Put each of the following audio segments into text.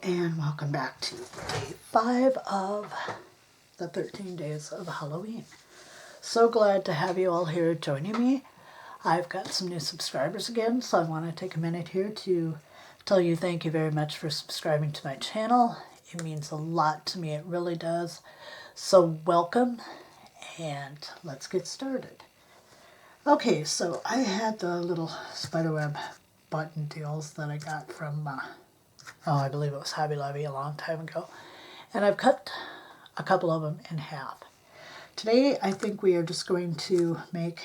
Hello and welcome back to day 5 of the 13 days of Halloween. So glad to have you all here joining me. I've got some new subscribers again, so I want to take a minute here to tell you thank you very much for subscribing to my channel. It means a lot to me, it really does. So welcome, and let's get started. Okay, so I had the little spiderweb button deals that I got from I believe it was Hobby Lobby a long time ago. And I've cut a couple of them in half. Today I think we are just going to make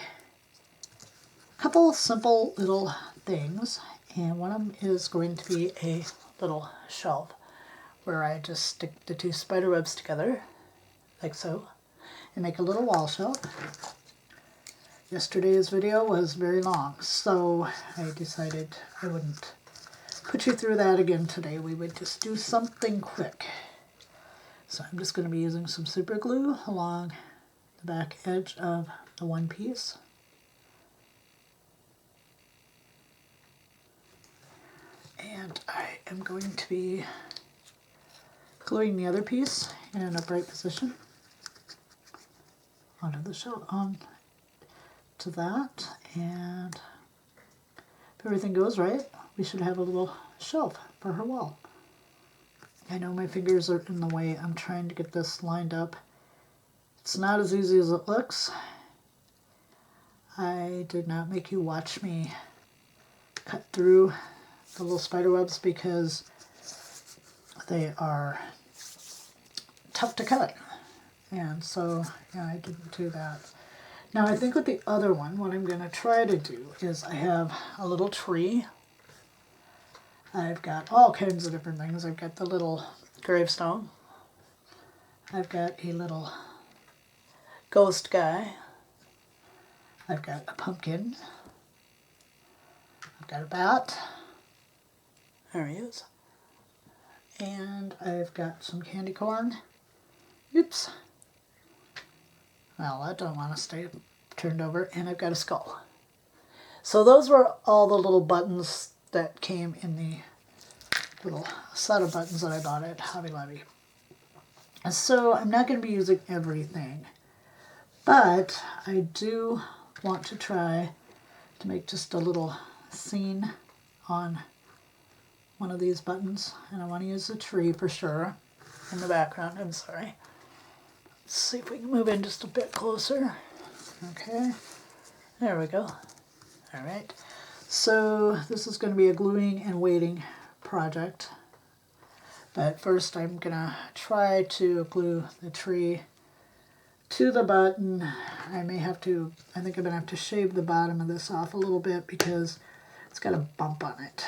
a couple simple little things. And one of them is going to be a little shelf where I just stick the two spider webs together, like so, and make a little wall shelf. Yesterday's video was very long, so I decided I wouldn't put you through that again today. We would just do something quick. So I'm just going to be using some super glue along the back edge of the one piece. And I am going to be gluing the other piece in an upright position onto the shelf, on to that, and if everything goes right, we should have a little shelf for her wall. I know my fingers are in the way. I'm trying to get this lined up. It's not as easy as it looks. I did not make you watch me cut through the little spider webs because they are tough to cut. And so, yeah, I didn't do that. Now I think with the other one, what I'm going to try to do is I have a little tree. I've got all kinds of different things. I've got the little gravestone. I've got a little ghost guy. I've got a pumpkin. I've got a bat. There he is. And I've got some candy corn. Oops. Well, that don't want to stay turned over. And I've got a skull. So those were all the little buttons that came in the little set of buttons that I bought at Hobby Lobby. So I'm not going to be using everything, but I do want to try to make just a little scene on one of these buttons, and I want to use a tree for sure in the background. I'm sorry. Let's see if we can move in just a bit closer. Okay, there we go. All right. So this is going to be a gluing and weighting project. But first I'm going to try to glue the tree to the button. I think I'm going to have to shave the bottom of this off a little bit because it's got a bump on it.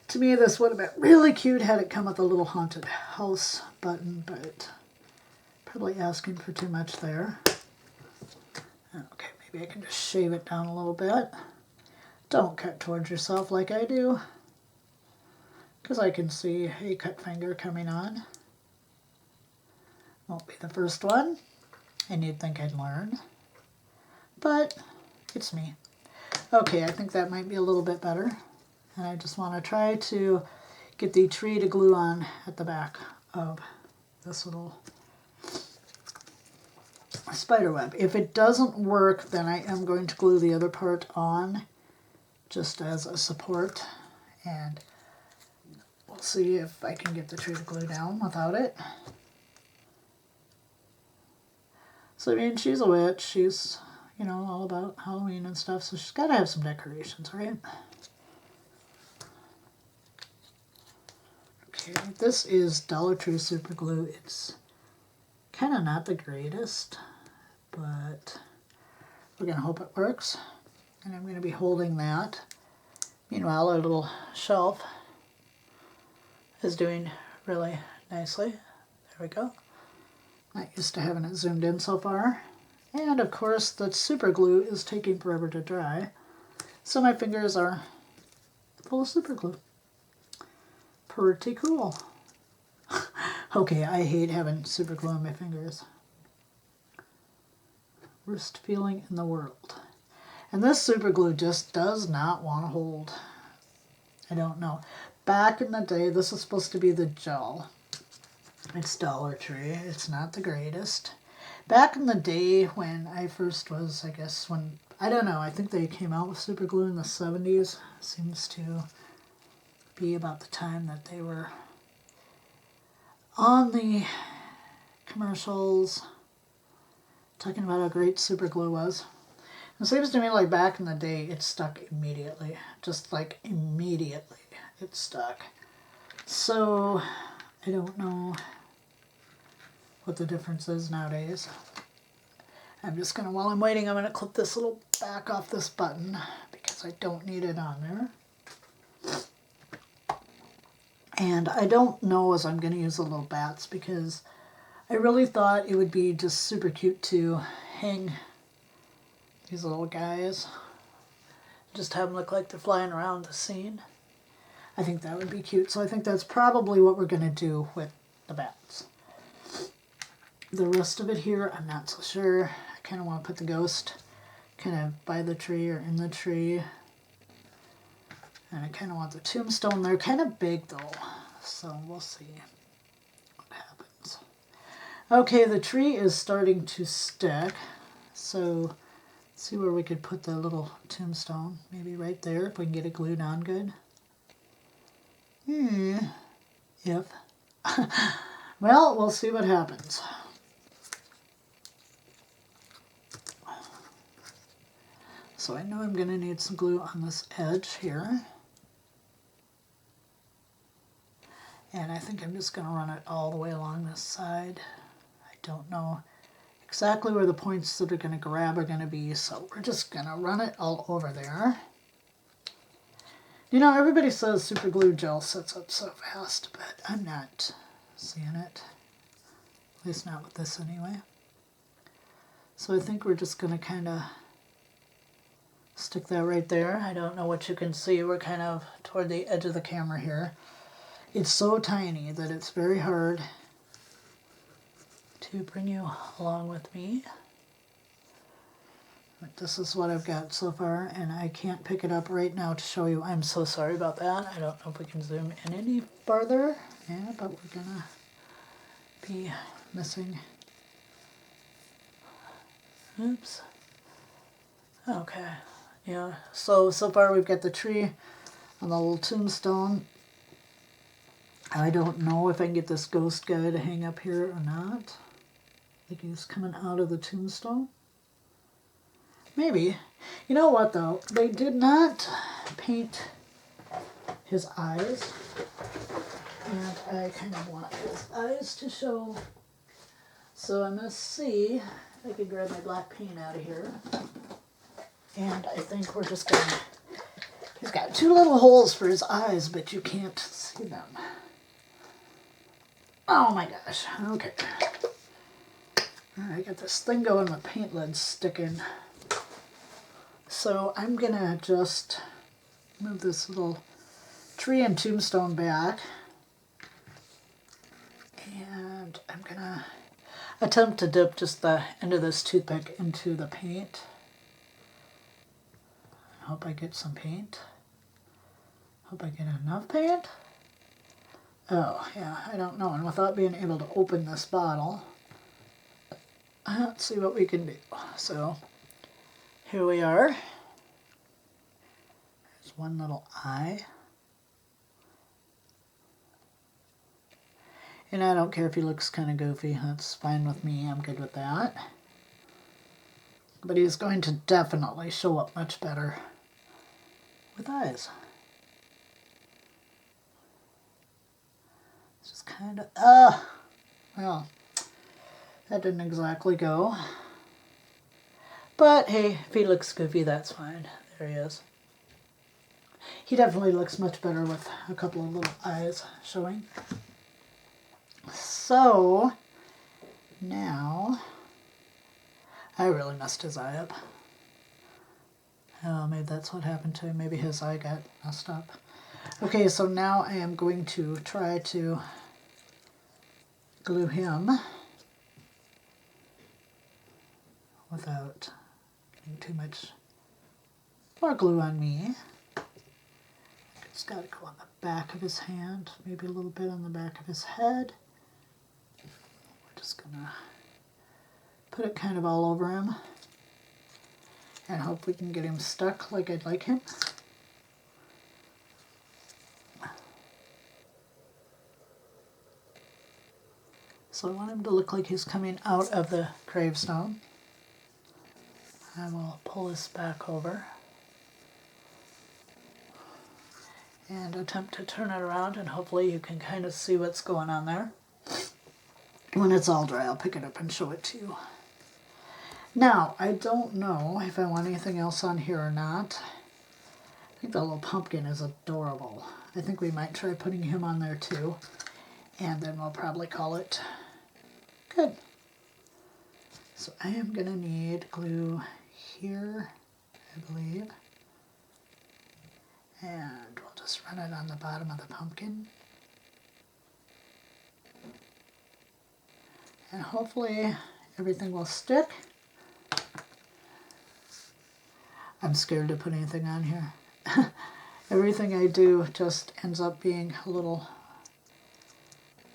To me, this would have been really cute had it come with a little haunted house button, but probably asking for too much there. Okay, maybe I can just shave it down a little bit. Don't cut towards yourself like I do, because I can see a cut finger coming on. Won't be the first one, and you'd think I'd learn, but it's me. Okay, I think that might be a little bit better, and I just want to try to get the tree to glue on at the back of this little spider web. If it doesn't work, then I am going to glue the other part on just as a support, and we'll see if I can get the tree to glue down without it. So I mean, she's a witch, she's, you know, all about Halloween and stuff, so she's got to have some decorations, right? Okay, this is Dollar Tree super glue. It's kind of not the greatest, but we're going to hope it works. And I'm going to be holding that. Meanwhile, our little shelf is doing really nicely. There we go. Not used to having it zoomed in so far. And of course, the super glue is taking forever to dry. So my fingers are full of super glue. Pretty cool. Okay, I hate having super glue on my fingers. Worst feeling in the world. And this super glue just does not want to hold. I don't know. Back in the day, this is supposed to be the gel. It's Dollar Tree. It's not the greatest. Back in the day when I first was, I guess, when, I don't know, I think they came out with super glue in the 70s. Seems to be about the time that they were on the commercials talking about how great super glue was. It seems to me like back in the day it stuck immediately. Just like immediately it stuck. So I don't know what the difference is nowadays. I'm just gonna, while I'm waiting, I'm gonna clip this little back off this button because I don't need it on there. And I don't know as I'm gonna use the little bats because I really thought it would be just super cute to hang these little guys. Just have them look like they're flying around the scene. I think that would be cute. So I think that's probably what we're gonna do with the bats. The rest of it here, I'm not so sure. I kind of want to put the ghost kind of by the tree or in the tree. And I kind of want the tombstone. They're kind of big though, so we'll see what happens. Okay, the tree is starting to stick. So let's see where we could put the little tombstone. Maybe right there if we can get it glued on good. If. Well, we'll see what happens. So I know I'm going to need some glue on this edge here. And I think I'm just going to run it all the way along this side. I don't know exactly where the points that are going to grab are going to be, so we're just going to run it all over there. You know, everybody says super glue gel sets up so fast, but I'm not seeing it. At least not with this anyway. So I think we're just going to kind of stick that right there. I don't know what you can see. We're kind of toward the edge of the camera here. It's so tiny that it's very hard to bring you along with me. But this is what I've got so far, and I can't pick it up right now to show you. I'm so sorry about that. I don't know if we can zoom in any farther. Yeah, but we're gonna be missing. Oops. Okay. Yeah, so far we've got the tree and the little tombstone. I don't know if I can get this ghost guy to hang up here or not. I think he's coming out of the tombstone. Maybe. You know what though? They did not paint his eyes. And I kind of want his eyes to show. So I'm going to see if I can grab my black paint out of here. And I think we're just going to, he's got two little holes for his eyes, but you can't see them. Oh my gosh, okay. I got this thing going with paint lids sticking. So I'm gonna just move this little tree and tombstone back. And I'm gonna attempt to dip just the end of this toothpick into the paint. I hope I get some paint. Hope I get enough paint. Oh, yeah, I don't know. And without being able to open this bottle, let's see what we can do. So, here we are. There's one little eye. And I don't care if he looks kind of goofy. That's fine with me. I'm good with that. But he's going to definitely show up much better with eyes. Just kind of, well, that didn't exactly go. But hey, if he looks goofy, that's fine. There he is. He definitely looks much better with a couple of little eyes showing. So, now, I really messed his eye up. Oh, maybe that's what happened to him. Maybe his eye got messed up. Okay, so now I am going to try to glue him without getting too much more glue on me. I could It's got to go on the back of his hand, maybe a little bit on the back of his head. We're just going to put it kind of all over him and hope we can get him stuck like I'd like him. So I want him to look like he's coming out of the gravestone. I will pull this back over and attempt to turn it around, and hopefully you can kind of see what's going on there. When it's all dry, I'll pick it up and show it to you. Now, I don't know if I want anything else on here or not. I think the little pumpkin is adorable. I think we might try putting him on there too, and then we'll probably call it good. So I am going to need glue here, I believe. And we'll just run it on the bottom of the pumpkin. And hopefully everything will stick. I'm scared to put anything on here. Everything I do just ends up being a little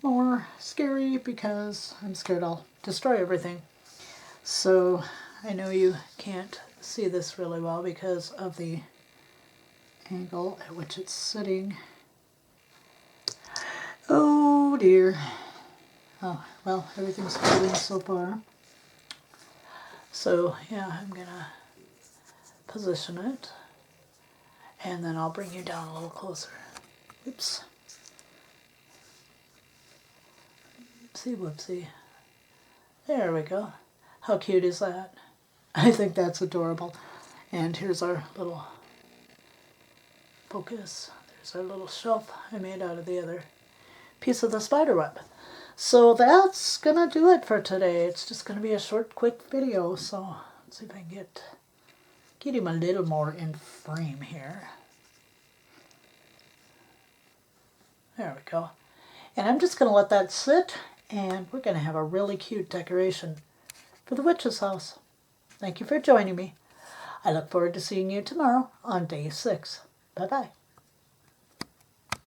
more scary because I'm scared I'll destroy everything. So I know you can't see this really well because of the angle at which it's sitting. Oh dear. Oh, well, everything's holding so far. So yeah, I'm gonna position it, and then I'll bring you down a little closer. Oops. Oopsie whoopsie. There we go. How cute is that? I think that's adorable. And here's our little focus. There's our little shelf I made out of the other piece of the spider web. So that's gonna do it for today. It's just gonna be a short, quick video. So let's see if I can get him a little more in frame here. There we go. And I'm just gonna let that sit, and we're gonna have a really cute decoration for the witch's house. Thank you for joining me. I look forward to seeing you tomorrow on day 6. Bye-bye.